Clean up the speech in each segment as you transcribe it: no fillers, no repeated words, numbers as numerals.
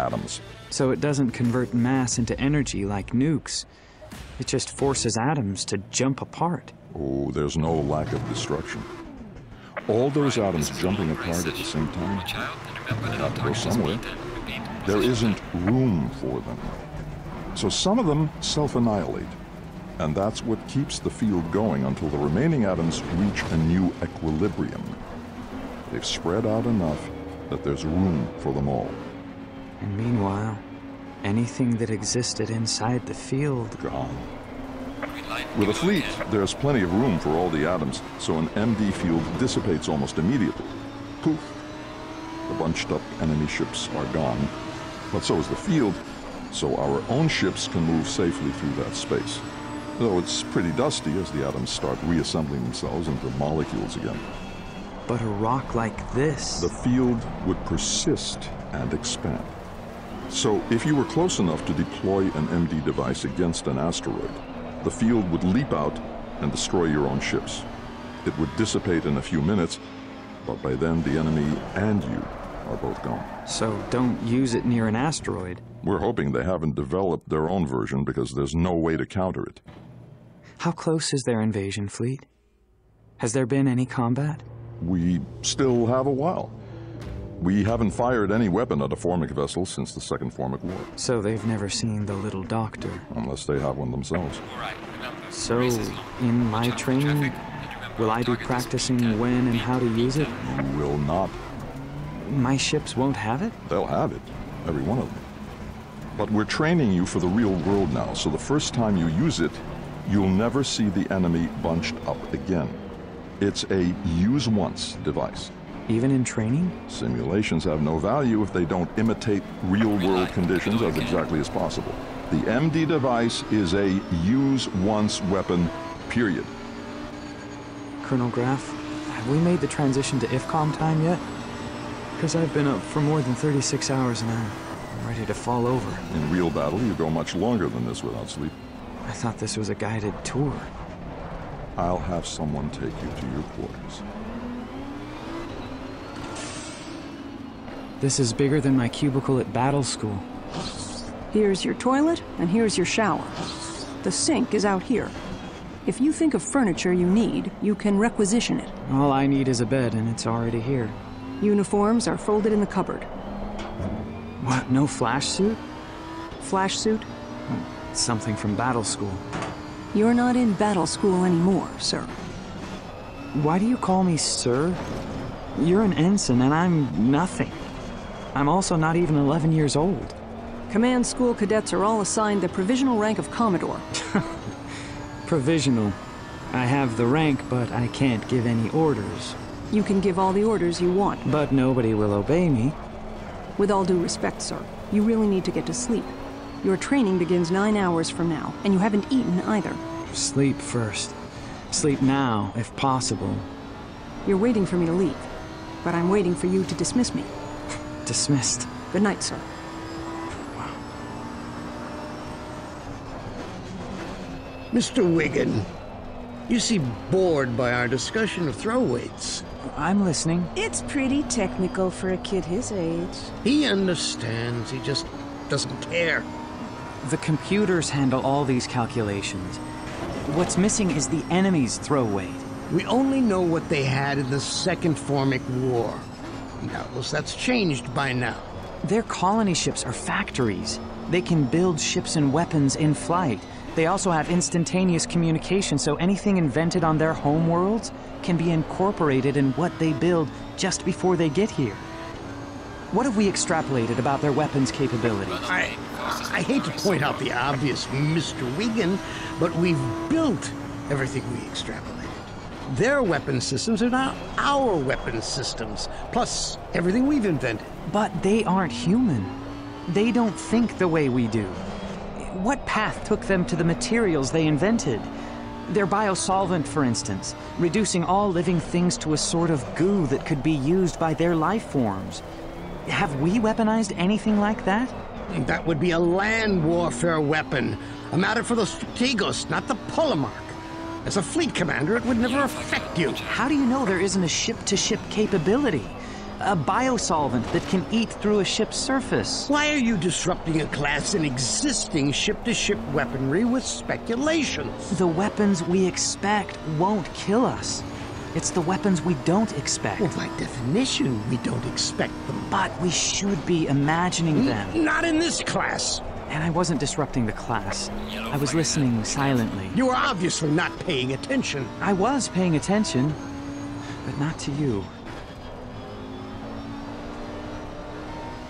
atoms. So it doesn't convert mass into energy like nukes. It just forces atoms to jump apart. Oh, there's no lack of destruction. All those atoms jumping apart at the same time have to go somewhere. There isn't room for them. So some of them self-annihilate. And that's what keeps the field going until the remaining atoms reach a new equilibrium. They've spread out enough that there's room for them all. And meanwhile, anything that existed inside the field... gone. With a fleet, there's plenty of room for all the atoms, so an MD field dissipates almost immediately. Poof! The bunched up enemy ships are gone. But so is the field, so our own ships can move safely through that space. Though it's pretty dusty as the atoms start reassembling themselves into molecules again. But a rock like this... The field would persist and expand. So if you were close enough to deploy an MD device against an asteroid, the field would leap out and destroy your own ships. It would dissipate in a few minutes, but by then the enemy and you are both gone. So don't use it near an asteroid. We're hoping they haven't developed their own version because there's no way to counter it. How close is their invasion fleet? Has there been any combat? We still have a while. We haven't fired any weapon at a Formic vessel since the Second Formic War. So they've never seen the little doctor. Unless they have one themselves. So, in my training, will I be practicing when and how to use it? You will not. My ships won't have it? They'll have it. Every one of them. But we're training you for the real world now, so the first time you use it, you'll never see the enemy bunched up again. It's a use-once device. Even in training? Simulations have no value if they don't imitate real-world conditions as exactly as possible. The MD device is a use-once weapon, period. Colonel Graff, have we made the transition to IFCOM time yet? Because I've been up for more than 36 hours and I'm ready to fall over. In real battle, you go much longer than this without sleep. I thought this was a guided tour. I'll have someone take you to your quarters. This is bigger than my cubicle at battle school. Here's your toilet, and here's your shower. The sink is out here. If you think of furniture you need, you can requisition it. All I need is a bed, and it's already here. Uniforms are folded in the cupboard. What, no flash suit? Flash suit? Something from battle school. You're not in battle school anymore, sir. Why do you call me sir? You're an ensign, and I'm nothing. I'm also not even 11 years old. Command school cadets are all assigned the provisional rank of Commodore. Provisional. I have the rank, but I can't give any orders. You can give all the orders you want. But nobody will obey me. With all due respect, sir, you really need to get to sleep. Your training begins 9 hours from now, and you haven't eaten either. Sleep first. Sleep now, if possible. You're waiting for me to leave, but I'm waiting for you to dismiss me. Dismissed. Good night, sir. Mr. Wiggin, you seem bored by our discussion of throw weights. I'm listening. It's pretty technical for a kid his age. He understands, he just doesn't care. The computers handle all these calculations. What's missing is the enemy's throw weight. We only know what they had in the Second Formic War. Doubtless that's changed by now. Their colony ships are factories. They can build ships and weapons in flight. They also have instantaneous communication, so anything invented on their home worlds can be incorporated in what they build just before they get here. What have we extrapolated about their weapons capabilities? I hate to point out the obvious, Mr. Wiggin, but we've built everything we extrapolated. Their weapon systems are now our weapon systems, plus everything we've invented. But they aren't human. They don't think the way we do. What path took them to the materials they invented? Their biosolvent, for instance, reducing all living things to a sort of goo that could be used by their life forms. Have we weaponized anything like that? That would be a land warfare weapon, a matter for the strategos, not the Polemarch. As a fleet commander, it would never affect you. How do you know there isn't a ship-to-ship capability? A biosolvent that can eat through a ship's surface. Why are you disrupting a class in existing ship-to-ship weaponry with speculations? The weapons we expect won't kill us. It's the weapons we don't expect. Well, by definition, we don't expect them. But we should be imagining them. Not in this class. And I wasn't disrupting the class. I was listening silently. You were obviously not paying attention. I was paying attention, but not to you.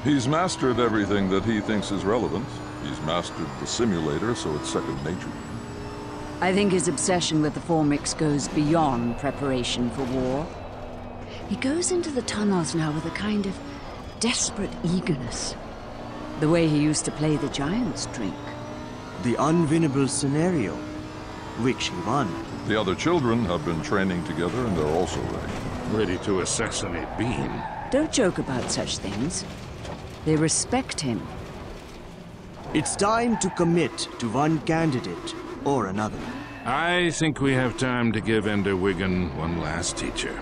He's mastered everything that he thinks is relevant. He's mastered the simulator, so it's second nature. I think his obsession with the Formix goes beyond preparation for war. He goes into the tunnels now with a kind of desperate eagerness. The way he used to play the Giant's drink. The unwinnable scenario, which he won. The other children have been training together, and they're also ready. Ready to assassinate Bean. Don't joke about such things. They respect him. It's time to commit to one candidate or another. I think we have time to give Ender Wiggin one last teacher.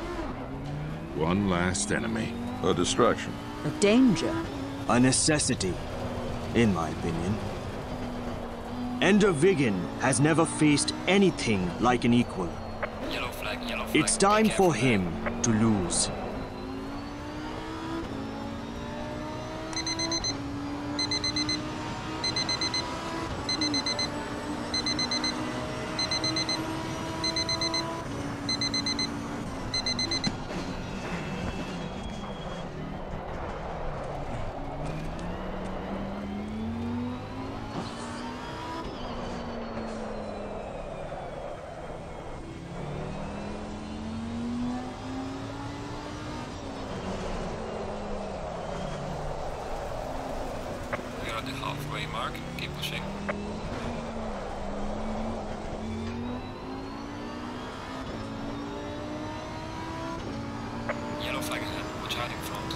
One last enemy. A distraction. A danger. A necessity, in my opinion. Ender Wiggin has never faced anything like an equal. Yellow flag, It's time for him to lose. We're at the halfway mark. Keep pushing. Yellow flag ahead. Watch out in front.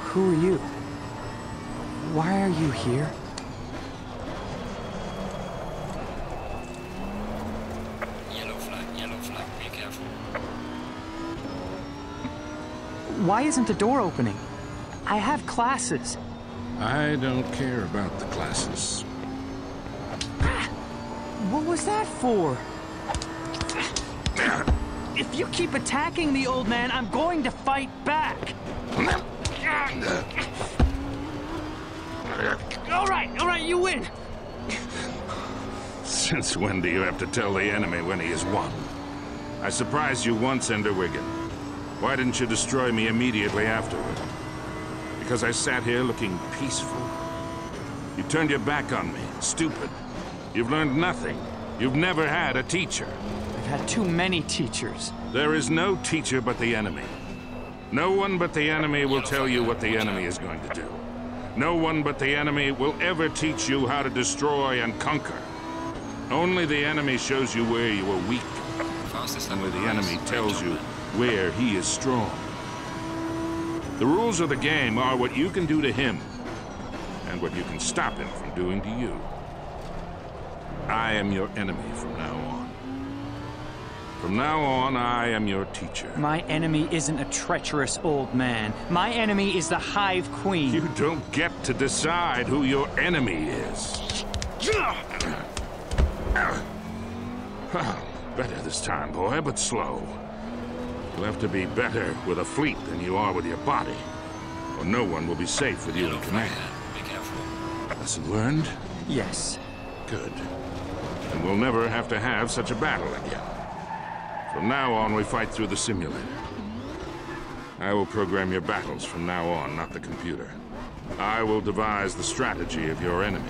Who are you? Why are you here? Yellow flag, be careful. Why isn't the door opening? I have classes. I don't care about the classes. What was that for? If you keep attacking me, old man, I'm going to fight back. All right, you win. Since when do you have to tell the enemy when he has won? I surprised you once, Ender Wiggin. Why didn't you destroy me immediately afterward? Because I sat here looking peaceful? You turned your back on me. Stupid. You've learned nothing. You've never had a teacher. I've had too many teachers. There is no teacher but the enemy. No one but the enemy will tell you what the enemy is going to do. No one but the enemy will ever teach you how to destroy and conquer. Only the enemy shows you where you are weak. Only the enemy tells you where he is strong. The rules of the game are what you can do to him, and what you can stop him from doing to you. I am your enemy from now on. From now on, I am your teacher. My enemy isn't a treacherous old man. My enemy is the Hive Queen. You don't get to decide who your enemy is. Better this time, boy, but slow. You'll have to be better with a fleet than you are with your body, or no one will be safe with you in command. Be careful. Lesson learned? Yes. Good. And we'll never have to have such a battle again. From now on, we fight through the simulator. I will program your battles from now on, not the computer. I will devise the strategy of your enemy.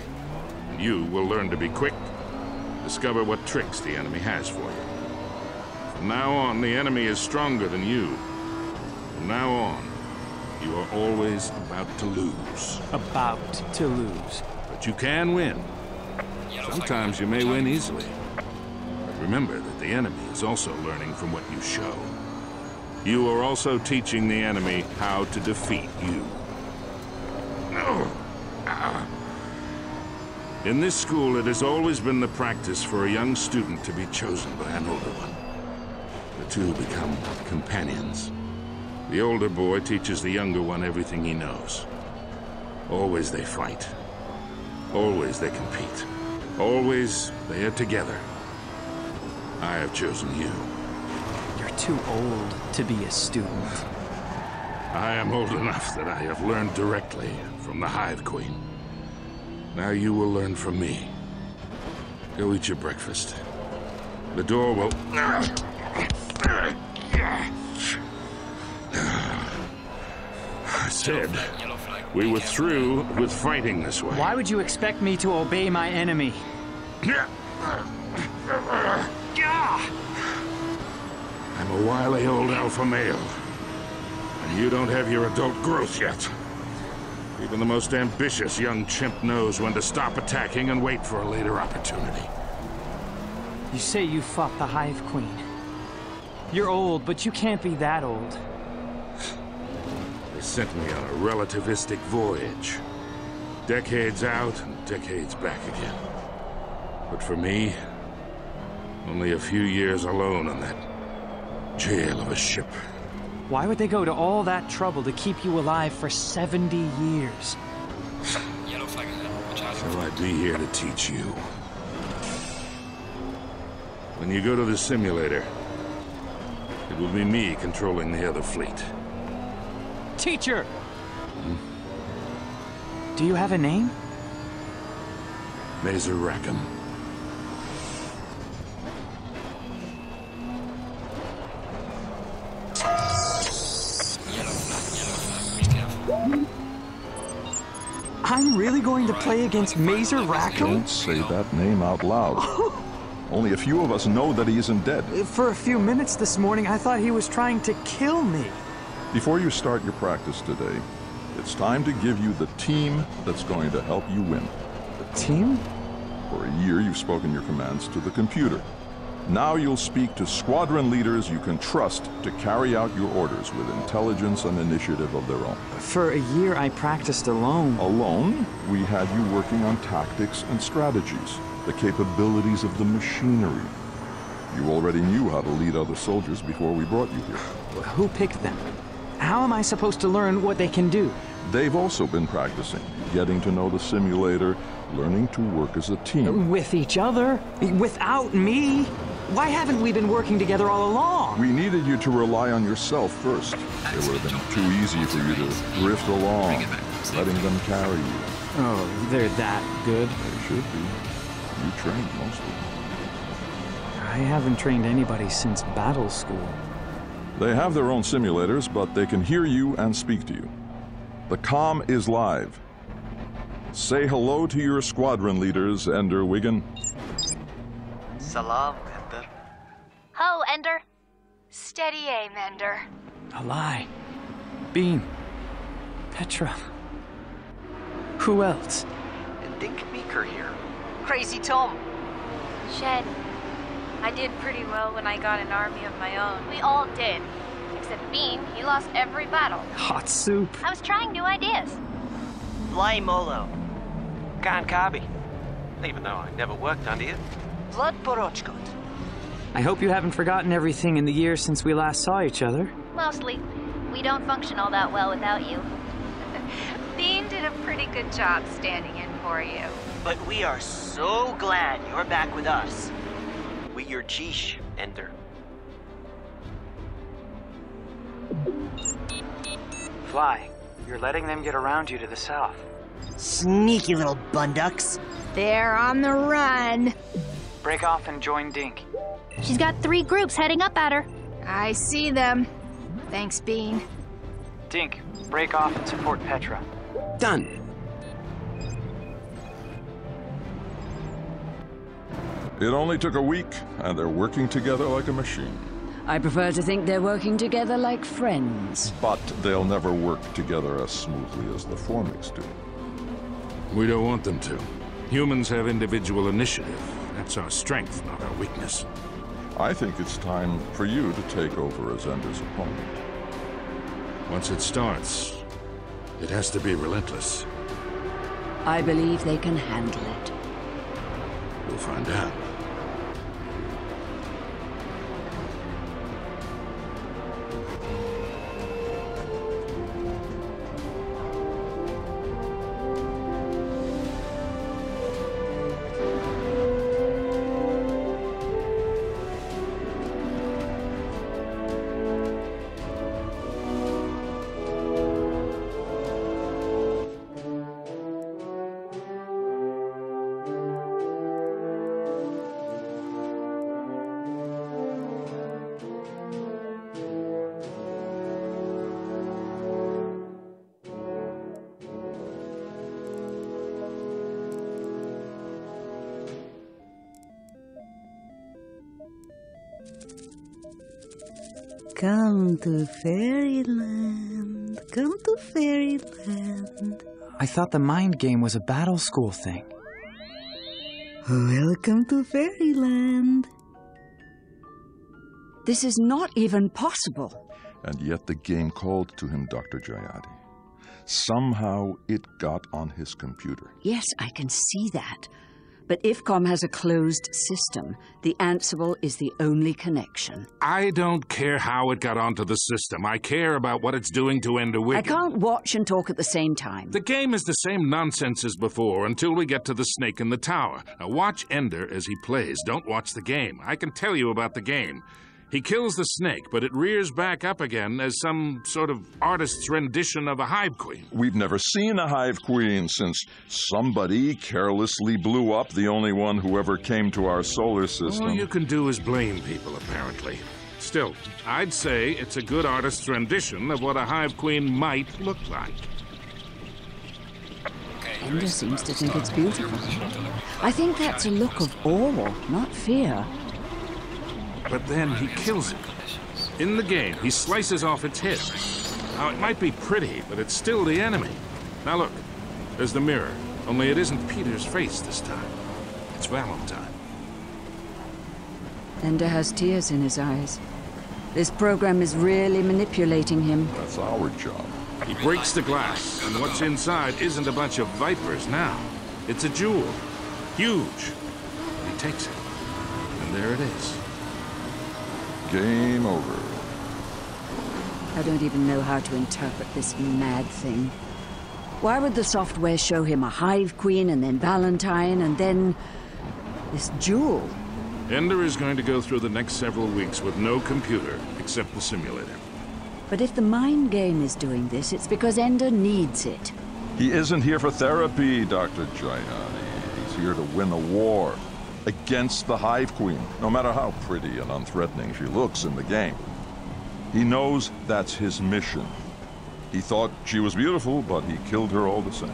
And you will learn to be quick, discover what tricks the enemy has for you. From now on, the enemy is stronger than you. From now on, you are always about to lose. About to lose. But you can win. Sometimes you may win easily. But remember that the enemy is also learning from what you show. you are also teaching the enemy how to defeat you. In this school, it has always been the practice for a young student to be chosen by an older one. The two become companions. The older boy teaches the younger one everything he knows. Always they fight. Always they compete. Always they are together. I have chosen you. You're too old to be a student. I am old enough that I have learned directly from the Hive Queen. Now you will learn from me. Go eat your breakfast. The door will... I said, we were through with fighting this way. Why would you expect me to obey my enemy? I'm a wily old alpha male. And you don't have your adult growth yet. Even the most ambitious young chimp knows when to stop attacking and wait for a later opportunity. You say you fought the Hive Queen. You're old, but you can't be that old. They sent me on a relativistic voyage. Decades out and decades back again. But for me, only a few years alone on that jail of a ship. Why would they go to all that trouble to keep you alive for 70 years? Yellow flag ahead. So I'd be here to teach you. When you go to the simulator, it will be me controlling the other fleet. Teacher! Do you have a name? Mazer Rackham. I'm really going to play against Mazer Rackham? Don't say that name out loud. Only a few of us know that he isn't dead. For a few minutes this morning, I thought he was trying to kill me. Before you start your practice today, it's time to give you the team that's going to help you win. The team? For a year, you've spoken your commands to the computer. Now you'll speak to squadron leaders you can trust to carry out your orders with intelligence and initiative of their own. For a year, I practiced alone. Alone, we had you working on tactics and strategies, the capabilities of the machinery. You already knew how to lead other soldiers before we brought you here. Who picked them? How am I supposed to learn what they can do? They've also been practicing, getting to know the simulator, learning to work as a team. With each other? Without me? Why haven't we been working together all along? We needed you to rely on yourself first. It would have been too easy for you to drift along, letting them carry you. Oh, they're that good? They should be. You trained most of them. I haven't trained anybody since battle school. They have their own simulators, but they can hear you and speak to you. The comm is live. Say hello to your squadron leaders, Ender Wiggin. Salam, Ender. Ho, Ender. Steady aim, Ender. A lie. Bean. Petra. Who else? And Dink Meeker here. Crazy Tom. Shed. I did pretty well when I got an army of my own. We all did. Except Bean, he lost every battle. Hot soup. I was trying new ideas. Fly Molo. Khan Kabi. Even though I never worked under you. Vlad Borochkot. I hope you haven't forgotten everything in the years since we last saw each other. Mostly. We don't function all that well without you. Bean did a pretty good job standing in for you. But we are so glad you're back with us. We your Jeesh, Ender. Fly. You're letting them get around you to the south. Sneaky little bunducks. They're on the run. Break off and join Dink. She's got 3 groups heading up at her. I see them. Thanks, Bean. Dink, break off and support Petra. Done. It only took a week, and they're working together like a machine. I prefer to think they're working together like friends. But they'll never work together as smoothly as the Formics do. We don't want them to. Humans have individual initiative. That's our strength, not our weakness. I think it's time for you to take over as Ender's opponent. Once it starts, it has to be relentless. I believe they can handle it. We'll find out. Come to Fairyland. Come to Fairyland. I thought the mind game was a battle school thing. Welcome to Fairyland. This is not even possible. And yet the game called to him, Dr. Jayati. Somehow it got on his computer. Yes, I can see that. But IFCOM has a closed system. The Ansible is the only connection. I don't care how it got onto the system. I care about what it's doing to Ender Wiggin. I can't watch and talk at the same time. The game is the same nonsense as before until we get to the snake in the tower. Now watch Ender as he plays. Don't watch the game. I can tell you about the game. He kills the snake, but it rears back up again as some sort of artist's rendition of a hive queen. We've never seen a hive queen since somebody carelessly blew up the only one who ever came to our solar system. All you can do is blame people, apparently. Still, I'd say it's a good artist's rendition of what a hive queen might look like. Ender seems to think it's beautiful. I think that's a look of awe, not fear. But then he kills it. In the game, he slices off its head. Now, it might be pretty, but it's still the enemy. Now look, there's the mirror. Only it isn't Peter's face this time. It's Valentine. Ender has tears in his eyes. This program is really manipulating him. That's our job. He breaks the glass, and what's inside isn't a bunch of vipers now. It's a jewel. Huge. And he takes it. And there it is. Game over. I don't even know how to interpret this mad thing. Why would the software show him a hive queen and then Valentine and then this jewel? Ender is going to go through the next several weeks with no computer except the simulator. But if the mind game is doing this, it's because Ender needs it. He isn't here for therapy, Dr. Jayati. He's here to win a war against the Hive Queen, no matter how pretty and unthreatening she looks in the game. He knows that's his mission. He thought she was beautiful, but he killed her all the same.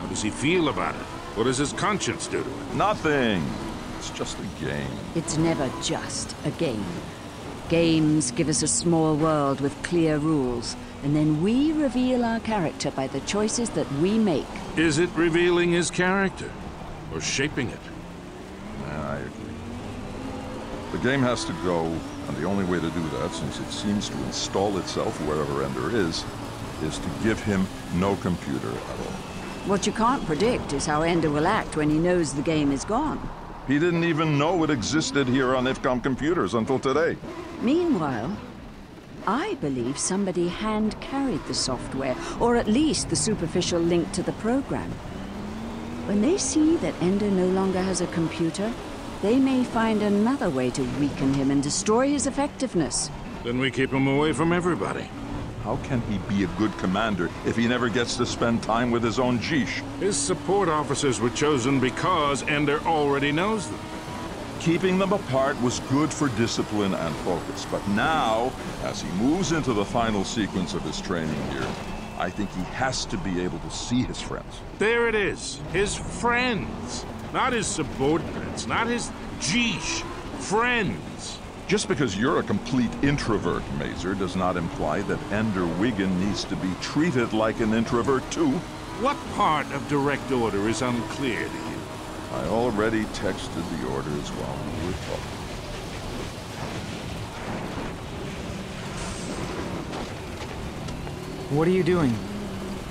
How does he feel about it? What does his conscience do to it? Nothing. It's just a game. It's never just a game. Games give us a small world with clear rules, and then we reveal our character by the choices that we make. Is it revealing his character? Or shaping it? I agree. The game has to go, and the only way to do that, since it seems to install itself wherever Ender is to give him no computer at all. What you can't predict is how Ender will act when he knows the game is gone. He didn't even know it existed here on IFCOM computers until today. Meanwhile, I believe somebody hand-carried the software, or at least the superficial link to the program. When they see that Ender no longer has a computer, they may find another way to weaken him and destroy his effectiveness. Then we keep him away from everybody. How can he be a good commander if he never gets to spend time with his own Jish? His support officers were chosen because Ender already knows them. Keeping them apart was good for discipline and focus, but now, as he moves into the final sequence of his training here, I think he has to be able to see his friends. There it is. His friends. Not his subordinates, not his Jish. Friends. Just because you're a complete introvert, Mazer, does not imply that Ender Wiggin needs to be treated like an introvert, too. What part of direct order is unclear to you? I already texted the orders while we were talking. What are you doing?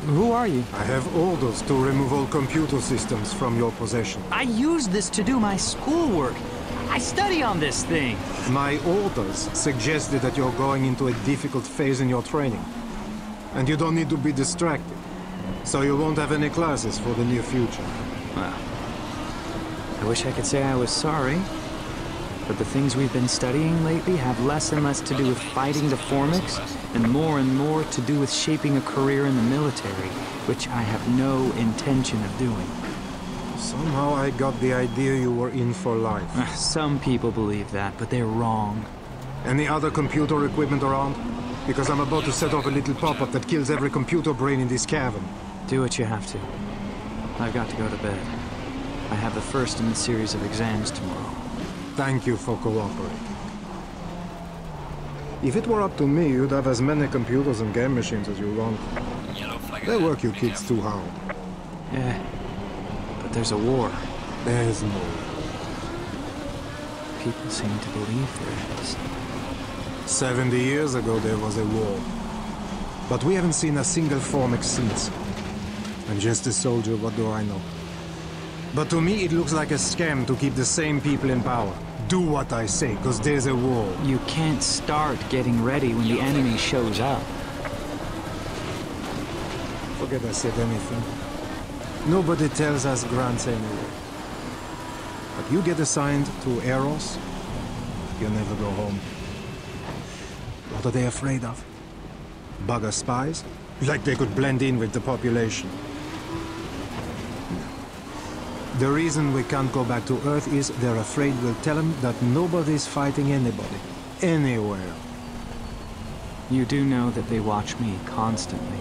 Who are you? I have orders to remove all computer systems from your possession. I use this to do my schoolwork. I study on this thing. My orders suggested that you're going into a difficult phase in your training. And you don't need to be distracted. So you won't have any classes for the near future. Well, I wish I could say I was sorry. But the things we've been studying lately have less and less to do with fighting the Formics, and more to do with shaping a career in the military, which I have no intention of doing. Somehow I got the idea you were in for life. Some people believe that, but they're wrong. Any other computer equipment around? Because I'm about to set off a little pop-up that kills every computer brain in this cavern. Do what you have to. I've got to go to bed. I have the first in the series of exams tomorrow. Thank you for cooperating. If it were up to me, you'd have as many computers and game machines as you want. They work you kids too hard. Yeah, but there's a war. There's no war. People seem to believe there is. 70 years ago there was a war. But we haven't seen a single Formic since. I'm just a soldier, what do I know? But to me it looks like a scam to keep the same people in power. Do what I say, because there's a war. You can't start getting ready when the enemy shows up. Forget I said anything. Nobody tells us grants anyway. But you get assigned to Eros, you never go home. What are they afraid of? Bugger spies? Like they could blend in with the population. The reason we can't go back to Earth is they're afraid we'll tell them that nobody's fighting anybody. Anywhere. You do know that they watch me constantly.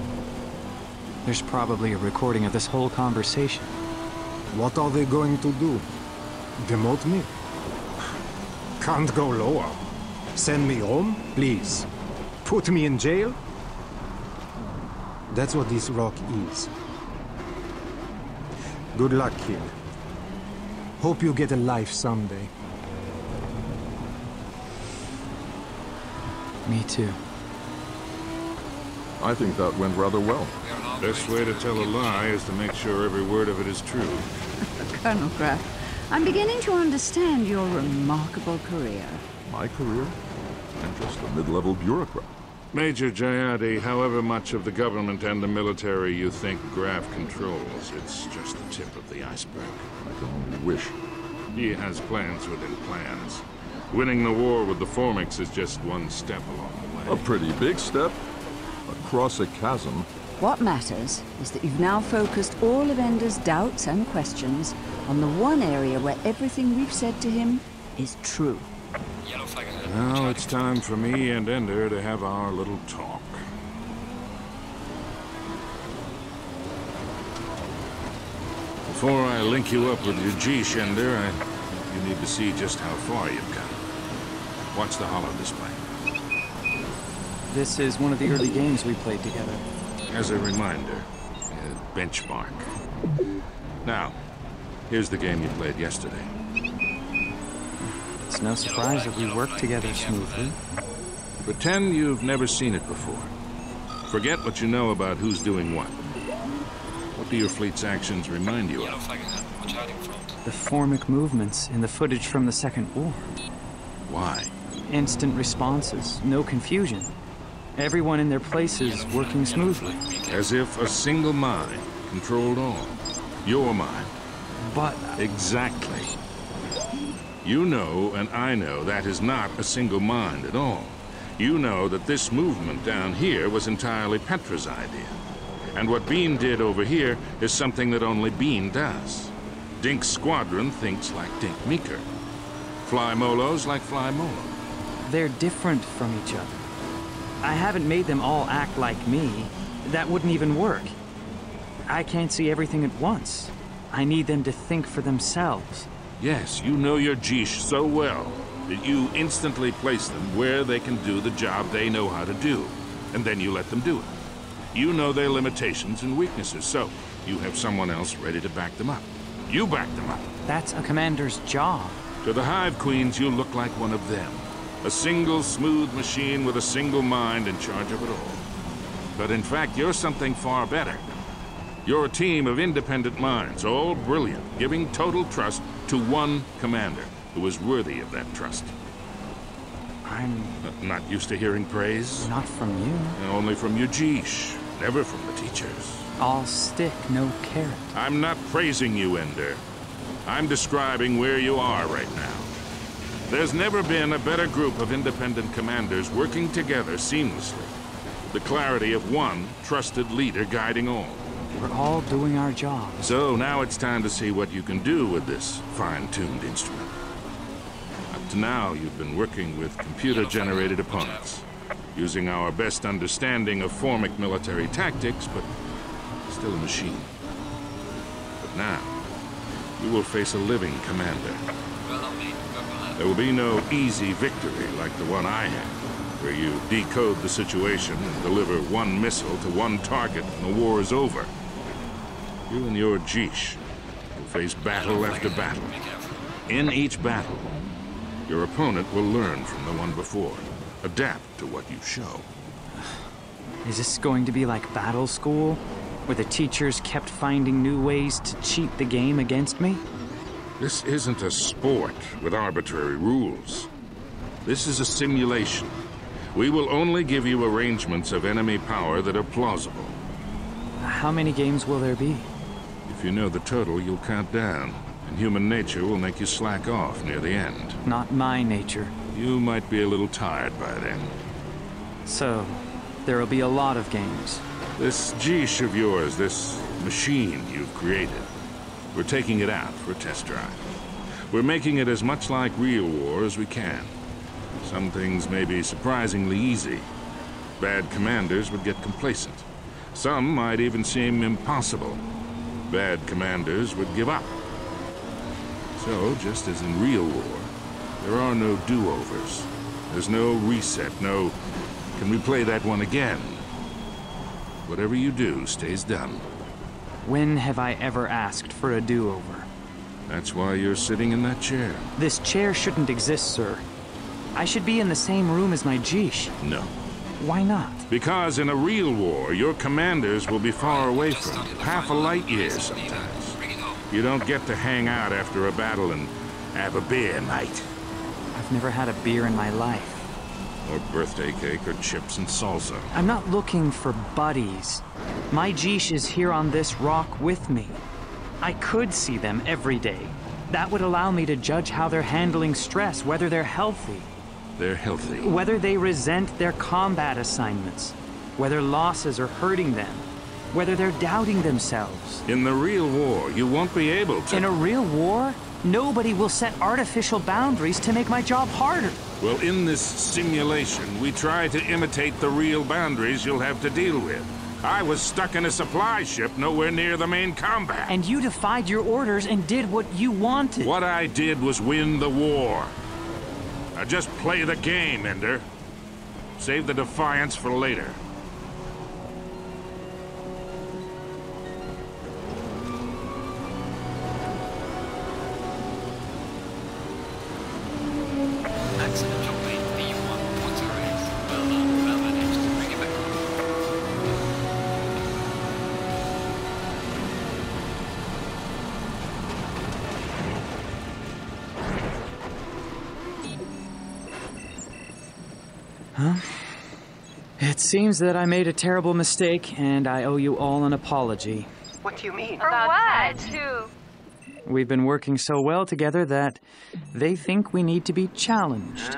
There's probably a recording of this whole conversation. What are they going to do? Demote me? Can't go lower. Send me home, please. Put me in jail? That's what this rock is. Good luck, kid. Hope you get a life someday. Me too. I think that went rather well. Best way to tell a lie is to make sure every word of it is true. Colonel Kraft, I'm beginning to understand your remarkable career. My career? I'm just a mid-level bureaucrat. Major Jayati, however much of the government and the military you think Graf controls, it's just the tip of the iceberg. I can only wish. He has plans within plans. Winning the war with the Formics is just one step along the way. A pretty big step. Across a chasm. What matters is that you've now focused all of Ender's doubts and questions on the one area where everything we've said to him is true. Now it's time for me and Ender to have our little talk. Before I link you up with your G, Ender, you need to see just how far you've come. Watch the holo display. This is one of the early games we played together. As a reminder, a benchmark. Now, here's the game you played yesterday. It's no surprise that we work together smoothly. Pretend you've never seen it before. Forget what you know about who's doing what. What do your fleet's actions remind you of? The Formic movements in the footage from the Second War. Why? Instant responses, no confusion. Everyone in their places working smoothly. As if a single mind controlled all. Your mind. But... Exactly. You know, and I know, that is not a single mind at all. You know that this movement down here was entirely Petra's idea. And what Bean did over here is something that only Bean does. Dink's squadron thinks like Dink Meeker. Fly Molo's like Fly Molo. They're different from each other. I haven't made them all act like me. That wouldn't even work. I can't see everything at once. I need them to think for themselves. Yes, you know your Geesh so well that you instantly place them where they can do the job they know how to do, and then you let them do it. You know their limitations and weaknesses, so you have someone else ready to back them up. You back them up. That's a commander's job. To the Hive Queens, you look like one of them. A single, smooth machine with a single mind in charge of it all. but in fact, you're something far better. You're a team of independent minds, all brilliant, giving total trust to one commander who is worthy of that trust. I'm... Not used to hearing praise? Not from you. Only from your Geesh, never from the teachers. All stick, no carrot. I'm not praising you, Ender. I'm describing where you are right now. There's never been a better group of independent commanders working together seamlessly. The clarity of one trusted leader guiding all. We're all doing our job. So now it's time to see what you can do with this fine-tuned instrument. Up to now, you've been working with computer-generated opponents, using our best understanding of formic military tactics, but still a machine. But now, you will face a living commander. There will be no easy victory like the one I had, where you decode the situation and deliver one missile to one target and the war is over. You and your Geesh will face battle after battle. In each battle, your opponent will learn from the one before, adapt to what you show. Is this going to be like battle school, where the teachers kept finding new ways to cheat the game against me? This isn't a sport with arbitrary rules. This is a simulation. We will only give you arrangements of enemy power that are plausible. How many games will there be? If you know the total, you'll count down, and human nature will make you slack off near the end. Not my nature. You might be a little tired by then. So, there will be a lot of games. This Geesh of yours, this machine you've created, we're taking it out for a test drive. We're making it as much like real war as we can. Some things may be surprisingly easy. Bad commanders would get complacent. Some might even seem impossible. Bad commanders would give up. So, just as in real war, there are no do-overs. There's no reset, no, can we play that one again? Whatever you do stays done. When have I ever asked for a do-over? That's why you're sitting in that chair. This chair shouldn't exist, sir. I should be in the same room as my Geesh. No. Why not? Because in a real war, your commanders will be far away from you, half a light year sometimes. You don't get to hang out after a battle and have a beer, mate. I've never had a beer in my life. Or birthday cake or chips and salsa. I'm not looking for buddies. My Geesh is here on this rock with me. I could see them every day. That would allow me to judge how they're handling stress, whether they're healthy. They're healthy. Whether they resent their combat assignments. Whether losses are hurting them. Whether they're doubting themselves. In the real war, you won't be able to... In a real war, nobody will set artificial boundaries to make my job harder. Well, in this simulation, we try to imitate the real boundaries you'll have to deal with. I was stuck in a supply ship nowhere near the main combat. And you defied your orders and did what you wanted. What I did was win the war. Now just play the game, Ender. Save the defiance for later. Excellent job, mate. B1 points a race. Well done. Well managed. Bring it back. Huh? It seems that I made a terrible mistake, and I owe you all an apology. What do you mean? For what? Too. We've been working so well together that they think we need to be challenged.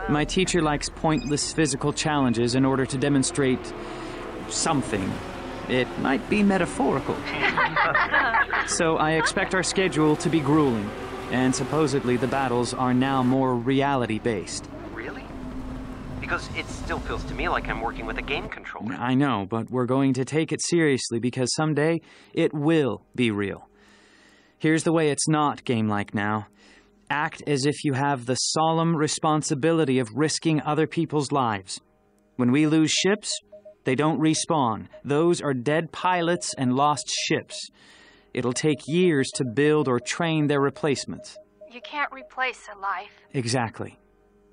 My teacher likes pointless physical challenges in order to demonstrate something. It might be metaphorical. So I expect our schedule to be grueling, and supposedly the battles are now more reality-based. Really? Because it still feels to me like I'm working with a game controller. I know, but we're going to take it seriously because someday it will be real. Here's the way it's not game-like now. Act as if you have the solemn responsibility of risking other people's lives. When we lose ships, they don't respawn. Those are dead pilots and lost ships. It'll take years to build or train their replacements. You can't replace a life. Exactly.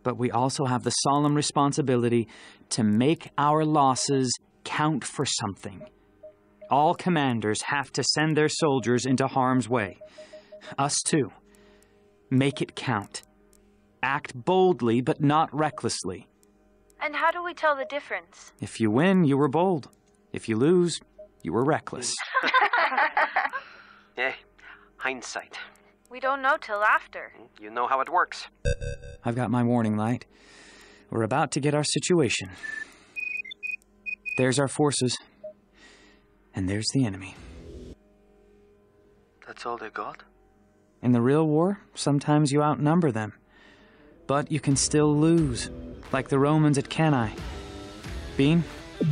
but we also have the solemn responsibility to make our losses count for something. All commanders have to send their soldiers into harm's way. Us too. Make it count. Act boldly, but not recklessly. And how do we tell the difference? If you win, you were bold. If you lose, you were reckless. Yeah, hindsight. We don't know till after. You know how it works. I've got my warning light. We're about to get our situation. There's our forces. And there's the enemy. That's all they got? In the real war, sometimes you outnumber them. But you can still lose, like the Romans at Cannae. Bean,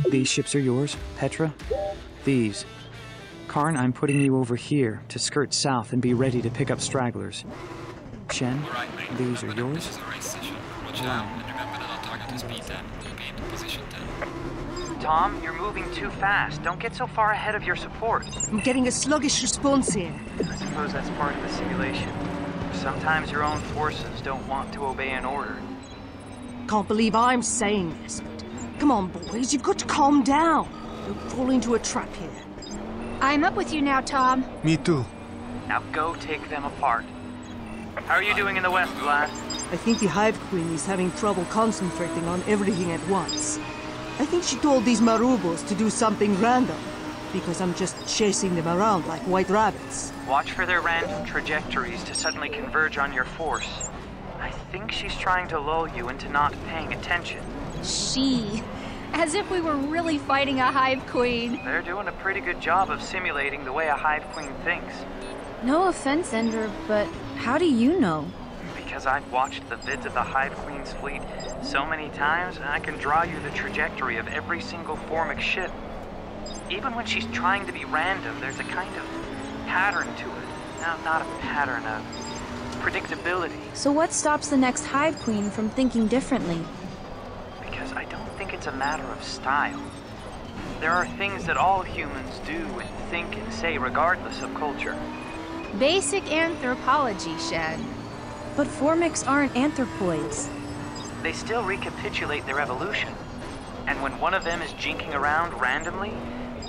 these ships are yours. Petra, these. Karn, I'm putting you over here to skirt south and be ready to pick up stragglers. Shen, these are yours. This is a race session. Watch out, and remember that our target is B10. We'll be in position 10. Tom, you're moving too fast. Don't get so far ahead of your support. I'm getting a sluggish response here. I suppose that's part of the simulation. Sometimes your own forces don't want to obey an order. Can't believe I'm saying this, but come on, boys, you've got to calm down. Don't fall into a trap here. I'm up with you now, Tom. Me too. Now go take them apart. How are you doing in the west, Vlad? I think the Hive Queen is having trouble concentrating on everything at once. I think she told these Marubos to do something random, because I'm just chasing them around like white rabbits. Watch for their random trajectories to suddenly converge on your force. I think she's trying to lull you into not paying attention. She. As if we were really fighting a Hive Queen. They're doing a pretty good job of simulating the way a Hive Queen thinks. No offense, Ender, but how do you know? Because I've watched the vids of the Hive Queen's fleet so many times, I can draw you the trajectory of every single Formic ship. Even when she's trying to be random, there's a kind of pattern to it. No, not a pattern, a predictability. So what stops the next Hive Queen from thinking differently? Because I don't think it's a matter of style. There are things that all humans do and think and say regardless of culture. Basic anthropology, Shen. But Formics aren't anthropoids. They still recapitulate their evolution. And when one of them is jinking around randomly,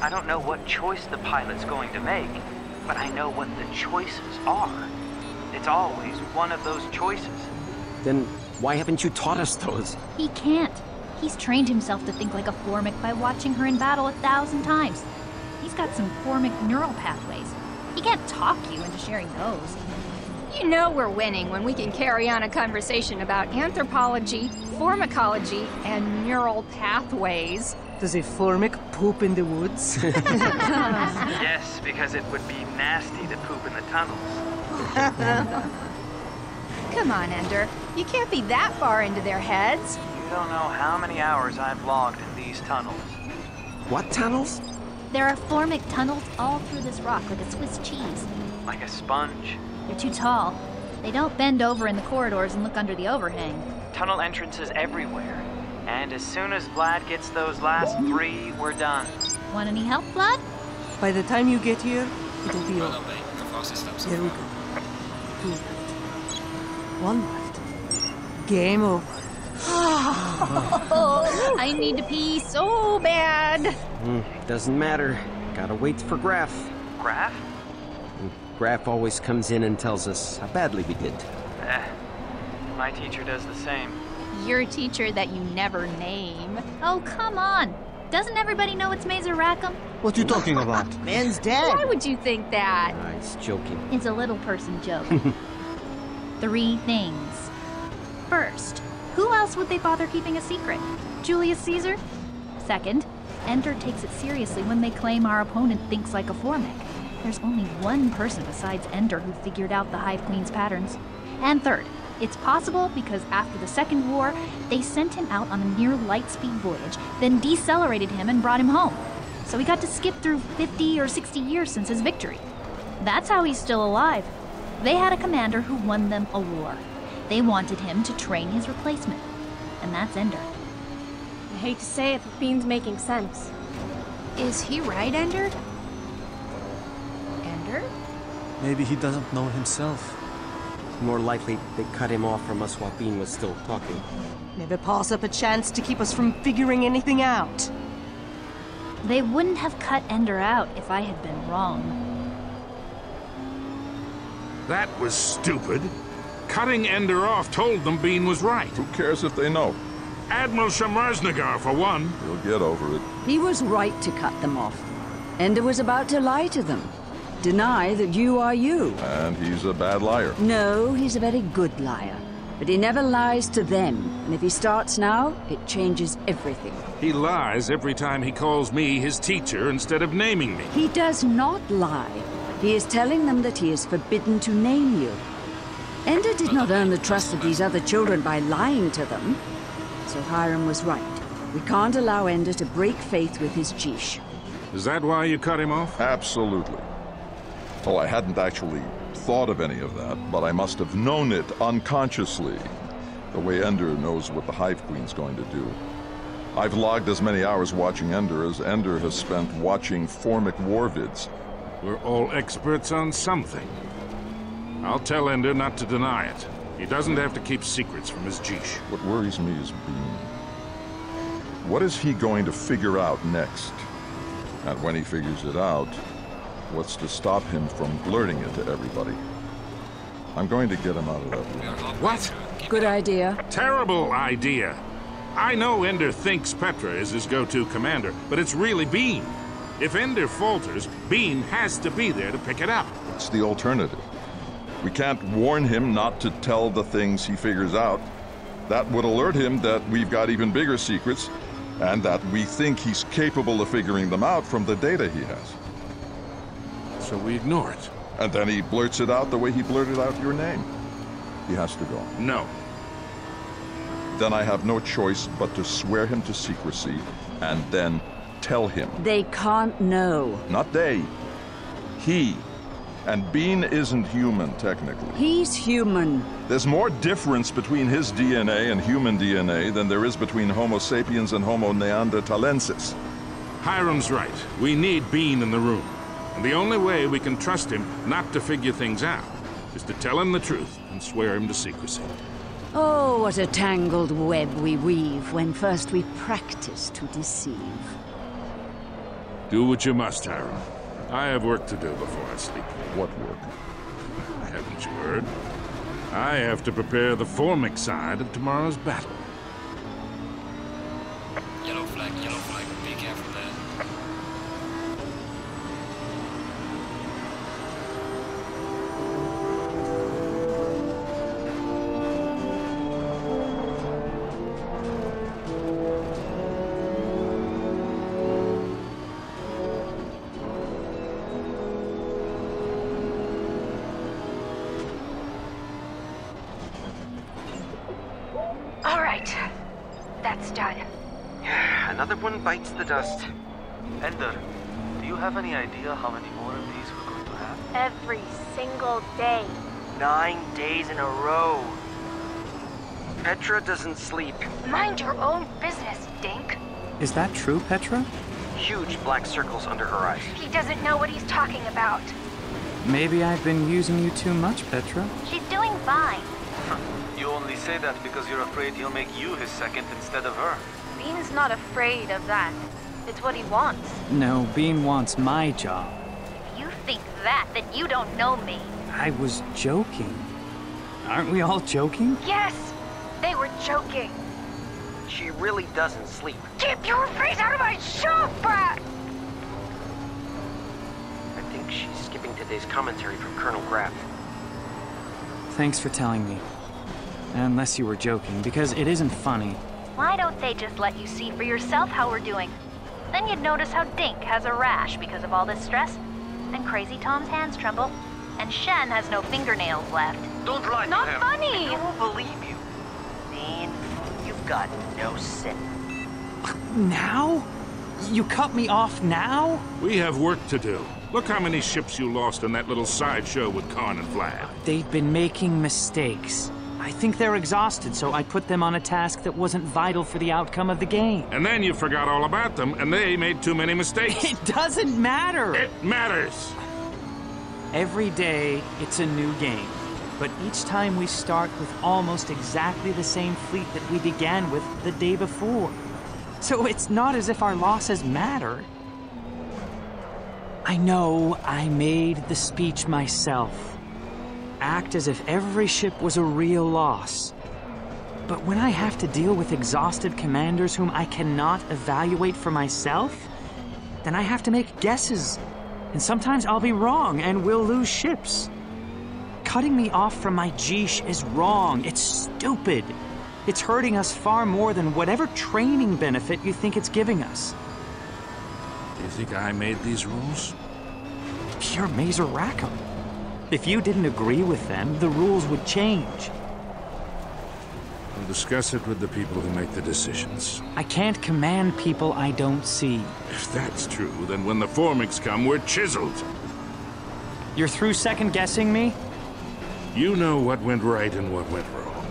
I don't know what choice the pilot's going to make, but I know what the choices are. It's always one of those choices. Then why haven't you taught us those? He can't. He's trained himself to think like a Formic by watching her in battle 1,000 times. He's got some Formic neural pathways. He can't talk you into sharing those. You know we're winning when we can carry on a conversation about anthropology, formicology, and neural pathways. Does a Formic poop in the woods? Yes, because it would be nasty to poop in the tunnels. Come on, Ender. You can't be that far into their heads. You don't know how many hours I've logged in these tunnels. What tunnels? There are Formic tunnels all through this rock like a Swiss cheese. Like a sponge. They're too tall. They don't bend over in the corridors and look under the overhang. Tunnel entrances everywhere. And as soon as Vlad gets those last 3, we're done. Want any help, Vlad? By the time you get here, it'll be over. Here we go. 2 left. 1 left. Game over. I need to pee so bad. Doesn't matter. Gotta wait for Graf. Graf? Graf always comes in and tells us how badly we did. My teacher does the same. Your teacher that you never name. Oh, come on. Doesn't everybody know it's Mazer Rackham? What are you talking about? Man's dead. Why would you think that? I was joking. It's a little person joke. 3 things. First, who else would they bother keeping a secret? Julius Caesar? Second, Ender takes it seriously when they claim our opponent thinks like a Formic. There's only one person besides Ender who figured out the Hive Queen's patterns. And third, it's possible because after the Second War, they sent him out on a near light-speed voyage, then decelerated him and brought him home. So he got to skip through 50 or 60 years since his victory. That's how he's still alive. They had a commander who won them a war. They wanted him to train his replacement. And that's Ender. I hate to say it, but Bean's making sense. Is he right, Ender? Ender? Maybe he doesn't know himself. More likely, they cut him off from us while Bean was still talking. Never pass up a chance to keep us from figuring anything out. They wouldn't have cut Ender out if I had been wrong. That was stupid. Cutting Ender off told them Bean was right. Who cares if they know? Admiral Shamraznagar, for one. He'll get over it. He was right to cut them off. Ender was about to lie to them. Deny that you are you. And he's a bad liar. No, he's a very good liar. But he never lies to them. And if he starts now, it changes everything. He lies every time he calls me his teacher instead of naming me. He does not lie. He is telling them that he is forbidden to name you. Ender did not earn the trust of these other children by lying to them. So Hiram was right. We can't allow Ender to break faith with his Jish. Is that why you cut him off? Absolutely. Oh, I hadn't actually thought of any of that, but I must have known it unconsciously. The way Ender knows what the Hive Queen's going to do. I've logged as many hours watching Ender as Ender has spent watching Formic war vids. We're all experts on something. I'll tell Ender not to deny it. He doesn't have to keep secrets from his Jish. What worries me is Bean. What is he going to figure out next? And when he figures it out, what's to stop him from blurting it to everybody? I'm going to get him out of that room. What? Good idea. Terrible idea. I know Ender thinks Petra is his go-to commander, but it's really Bean. If Ender falters, Bean has to be there to pick it up. What's the alternative? We can't warn him not to tell the things he figures out. That would alert him that we've got even bigger secrets, and that we think he's capable of figuring them out from the data he has. So we ignore it. And then he blurts it out the way he blurted out your name. He has to go. No. Then I have no choice but to swear him to secrecy, and then tell him. They can't know. Not they. He. And Bean isn't human, technically. He's human. There's more difference between his DNA and human DNA than there is between Homo sapiens and Homo neanderthalensis. Hiram's right. We need Bean in the room. And the only way we can trust him not to figure things out is to tell him the truth and swear him to secrecy. Oh, what a tangled web we weave when first we practice to deceive. Do what you must, Hiram. I have work to do before I sleep. What work? Haven't you heard? I have to prepare the Formic side of tomorrow's battle. Yellow flag, be careful there. All right, that's done. Another one bites the dust. Ender, do you have any idea how many more of these we're going to have? Every single day. 9 days in a row. Petra doesn't sleep. Mind your own business, Dink. Is that true, Petra? Huge black circles under her eyes. He doesn't know what he's talking about. Maybe I've been using you too much, Petra. She's doing fine. You only say that because you're afraid he'll make you his second instead of her. Bean's not afraid of that. It's what he wants. No, Bean wants my job. If you think that, then you don't know me. I was joking. Aren't we all joking? Yes, they were joking. She really doesn't sleep. Keep your face out of my shop, brat! I think she's skipping today's commentary from Colonel Graff. Thanks for telling me. Unless you were joking, because it isn't funny. Why don't they just let you see for yourself how we're doing? Then you'd notice how Dink has a rash because of all this stress, and Crazy Tom's hands tremble, and Shen has no fingernails left. Don't lie Not to him. funny! I won't believe you. Bean, you've got no sin. Now? You cut me off now? We have work to do. Look how many ships you lost in that little sideshow with Khan and Vlad. They've been making mistakes. I think they're exhausted, so I put them on a task that wasn't vital for the outcome of the game. And then you forgot all about them, and they made too many mistakes. It doesn't matter! It matters! Every day, it's a new game. But each time we start with almost exactly the same fleet that we began with the day before. So it's not as if our losses matter. I know I made the speech myself. Act as if every ship was a real loss. But when I have to deal with exhausted commanders whom I cannot evaluate for myself, then I have to make guesses. And sometimes I'll be wrong and we'll lose ships. Cutting me off from my Geesh is wrong. It's stupid. It's hurting us far more than whatever training benefit you think it's giving us. Do you think I made these rules? Pure Mazer Rackham. If you didn't agree with them, the rules would change. We'll discuss it with the people who make the decisions. I can't command people I don't see. If that's true, then when the Formics come, we're chiseled. You're through second-guessing me? You know what went right and what went wrong.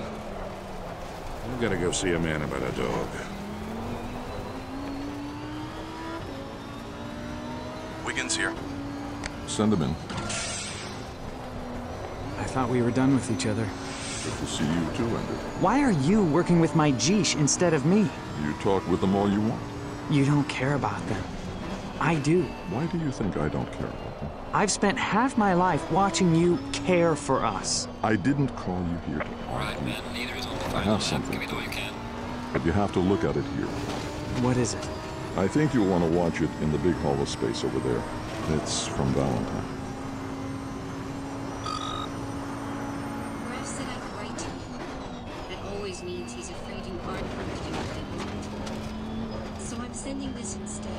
I've got to go see a man about a dog. Wiggins here. Send him in. I thought we were done with each other. Good to see you too, Ender. Why are you working with my Geesh instead of me? You talk with them all you want. You don't care about them. I do. Why do you think I don't care about them? I've spent half my life watching you care for us. I didn't call you here to argue. Alright, man. Neither is on the I final have lap. something. Give it all you can. But you have to look at it here. What is it? I think you'll want to watch it in the big hall of space over there. It's from Valentine. Raph said I could write to you. That always means he's afraid you aren't going to do what I want. So I'm sending this instead.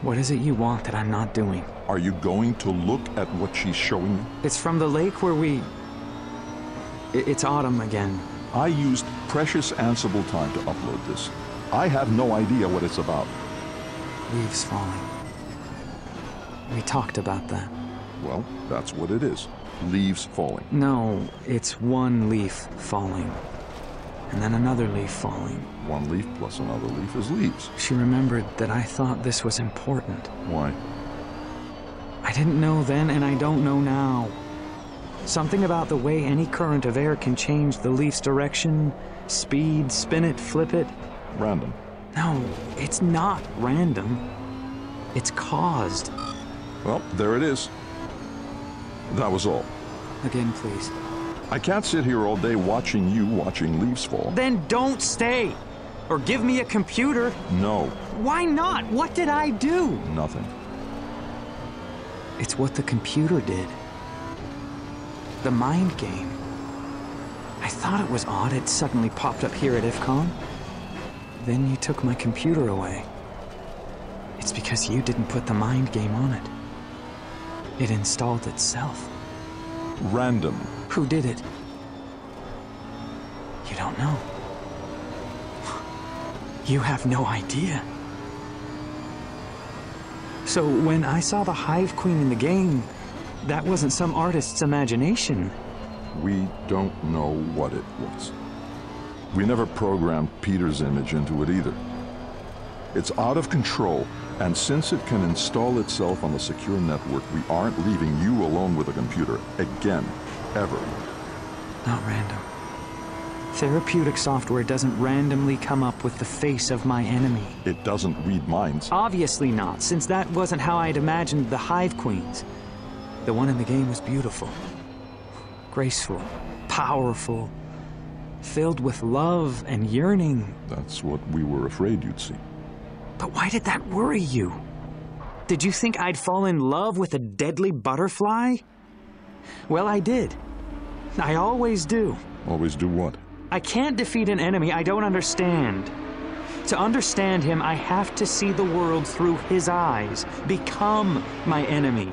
What is it you want that I'm not doing? Are you going to look at what she's showing you? It's from the lake where we... It's autumn again. I used precious Ansible time to upload this. I have no idea what it's about. Leaves falling. We talked about that. Well, that's what it is. Leaves falling. No, it's one leaf falling. And then another leaf falling. One leaf plus another leaf is leaves. She remembered that I thought this was important. Why? I didn't know then, and I don't know now. Something about the way any current of air can change the leaf's direction, speed, spin it, flip it. Random. No, it's not random. It's caused. Well, there it is. That was all. Again, please. I can't sit here all day watching you watching leaves fall. Then don't stay! Or give me a computer. No. Why not? What did I do? Nothing. It's what the computer did. The mind game. I thought it was odd it suddenly popped up here at IFCON. Then you took my computer away. It's because you didn't put the mind game on it. It installed itself. Random. Who did it? You don't know. You have no idea. So when I saw the Hive Queen in the game, that wasn't some artist's imagination. We don't know what it was. We never programmed Peter's image into it either. It's out of control, and since it can install itself on a secure network, we aren't leaving you alone with a computer again, ever. Not random. Therapeutic software doesn't randomly come up with the face of my enemy. It doesn't read minds. Obviously not, since that wasn't how I'd imagined the Hive Queens. The one in the game was beautiful, graceful, powerful, filled with love and yearning. That's what we were afraid you'd see. But why did that worry you? Did you think I'd fall in love with a deadly butterfly? Well, I did. I always do. Always do what? I can't defeat an enemy I don't understand. To understand him, I have to see the world through his eyes, become my enemy.